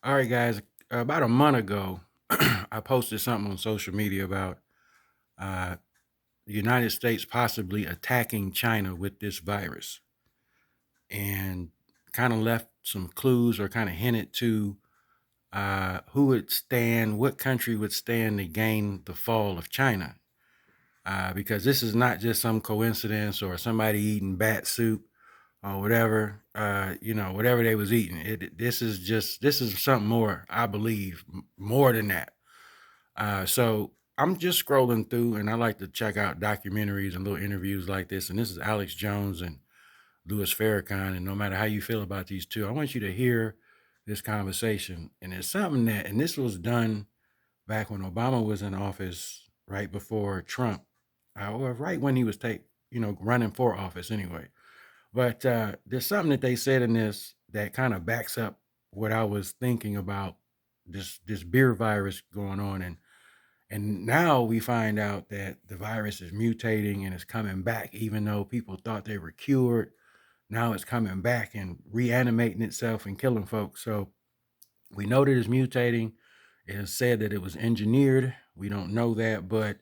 All right, guys. About a month ago, I posted something on social media about uh, the United States possibly attacking China with this virus, and kind of left some clues or kind of hinted to who would stand, what country would stand to gain the fall of China. Because this is not just some coincidence or somebody eating bat soup or whatever, whatever they was eating. This is something more, I believe, more than that. So I'm just scrolling through, and I like to check out documentaries and little interviews like this. And this is Alex Jones and Louis Farrakhan. And no matter how you feel about these two, I want you to hear this conversation. And it's something that, and this was done back when Obama was in office, right before Trump, or right when he was running for office anyway. But there's something that they said in this that kind of backs up what I was thinking about this beer virus going on. And now we find out that the virus is mutating and it's coming back, even though people thought they were cured. Now it's coming back and reanimating itself and killing folks. So we know that it's mutating. It is said that it was engineered. We don't know that, but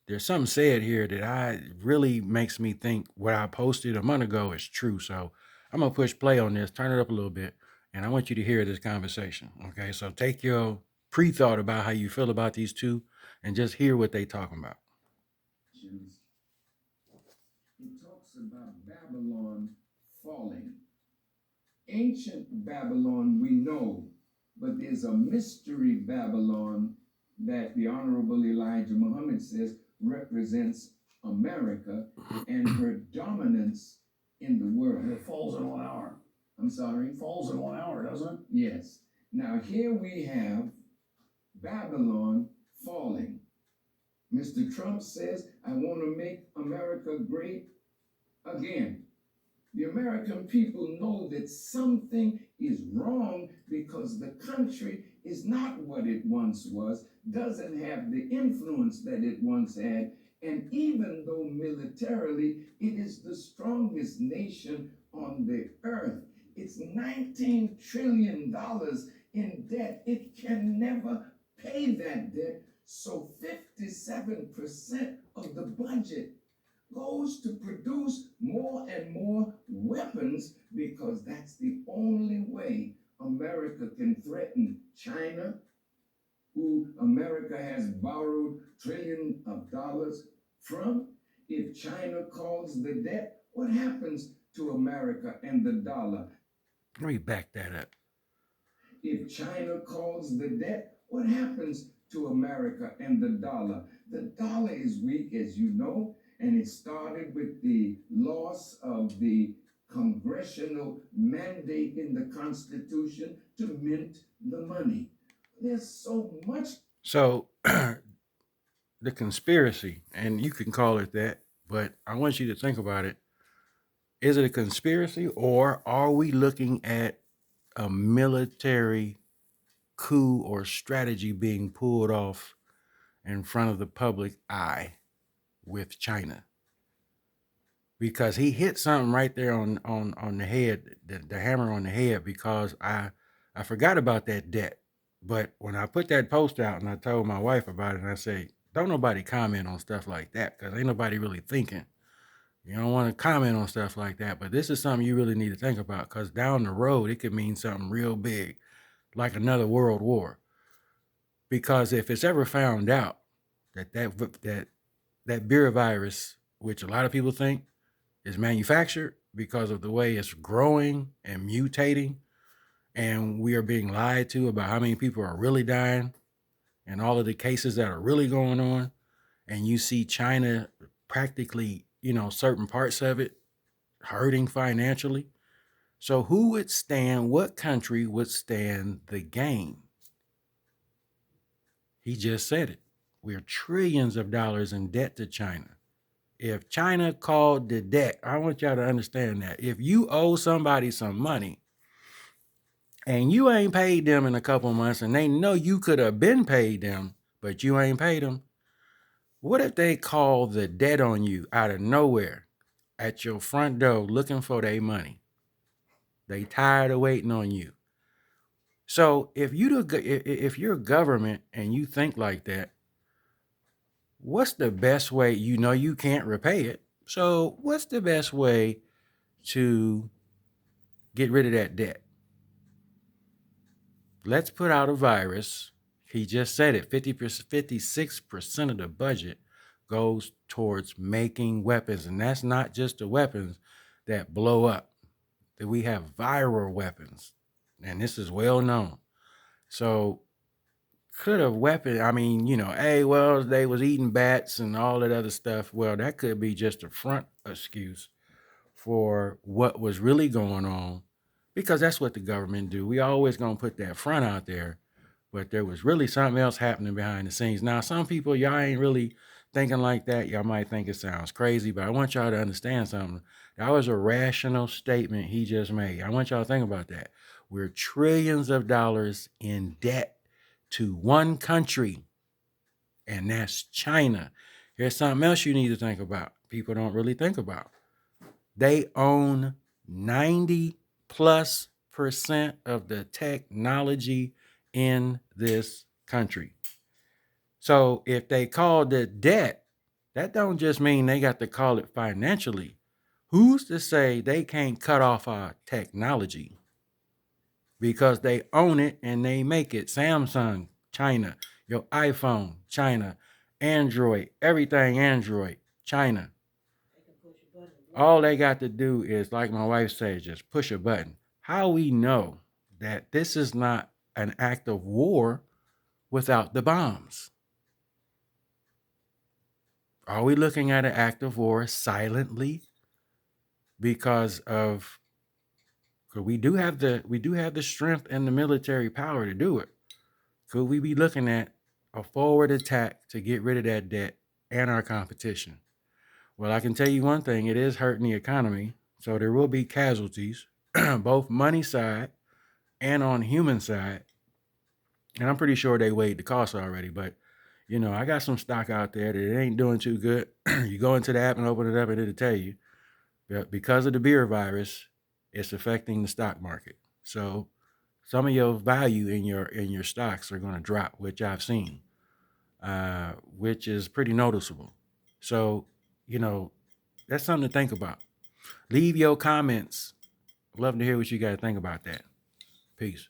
there's something said here that I really makes me think what I posted a month ago is true. So I'm gonna push play on this, turn it up a little bit, and I want you to hear this conversation. Okay, so take your pre-thought about how you feel about these two, and just hear what they talking about. It talks about Babylon falling. Ancient Babylon we know, but there's a mystery Babylon that the Honorable Elijah Muhammad says represents America and her dominance in the world. It falls in 1 hour. I'm sorry? It falls in 1 hour, doesn't it? Yes. Now here we have Babylon falling. Mr. Trump says, I want to make America great again. The American people know that something is wrong because the country is not what it once was, doesn't have the influence that it once had, and even though militarily it is the strongest nation on the earth, it's $19 trillion in debt. It can never pay that debt. So 57% of the budget goes to produce more and more weapons because that's the only way America can threaten China, who America has borrowed trillions of dollars from. If China calls the debt, what happens to America and the dollar? Let me back that up. If China calls the debt, what happens to America and the dollar? The dollar is weak, as you know, and it started with the loss of the congressional mandate in the Constitution to mint the money. There's so much. So the conspiracy, and you can call it that, but I want you to think about it. Is it a conspiracy, or are we looking at a military coup or strategy being pulled off in front of the public eye with China? Because he hit something right there on the head, the hammer on the head, because I forgot about that debt. But when I put that post out and I told my wife about it, and I say, don't nobody comment on stuff like that, because ain't nobody really thinking. You don't want to comment on stuff like that, but this is something you really need to think about, because down the road it could mean something real big, like another world war. Because if it's ever found out that beer virus, which a lot of people think is manufactured because of the way it's growing and mutating, and we are being lied to about how many people are really dying and all of the cases that are really going on, and you see China practically, certain parts of it hurting financially. So who would stand, what country would stand the gain? He just said it. We're trillions of dollars in debt to China. If China called the debt, I want y'all to understand that. If you owe somebody some money and you ain't paid them in a couple months and they know you could have been paid them, but you ain't paid them, what if they call the debt on you out of nowhere at your front door looking for their money? They tired of waiting on you. So if you're a government and you think like that, what's the best way? You know you can't repay it. So what's the best way to get rid of that debt? Let's put out a virus. He just said it. 56% of the budget goes towards making weapons, and that's not just the weapons that blow up. That we have viral weapons, and this is well known. So could a weapon, I mean, hey, well, they was eating bats and all that other stuff. Well, that could be just a front excuse for what was really going on, because that's what the government do. We always gonna put that front out there, but there was really something else happening behind the scenes. Now, some people, y'all ain't really thinking like that. Y'all might think it sounds crazy, but I want y'all to understand something. That was a rational statement he just made. I want y'all to think about that. We're trillions of dollars in debt to one country, and that's China. Here's something else you need to think about. People don't really think about. They own 90+% of the technology in this country. So if they called it debt, that don't just mean they got to call it financially. Who's to say they can't cut off our technology? Because they own it and they make it. Samsung, China. Your iPhone, China. Android, everything Android, China. All they got to do is, like my wife says, just push a button. How we know that this is not an act of war without the bombs? Are we looking at an act of war silently because we do have the strength and the military power to do it? Could we be looking at a forward attack to get rid of that debt and our competition? Well, I can tell you one thing, it is hurting the economy. So there will be casualties, both money side and on human side. And I'm pretty sure they weighed the cost already, but I got some stock out there that it ain't doing too good. You go into the app and open it up and it'll tell you that because of the beer virus, it's affecting the stock market. So some of your value in your stocks are going to drop, which I've seen, which is pretty noticeable. So, that's something to think about. Leave your comments. Love to hear what you guys think about that. Peace.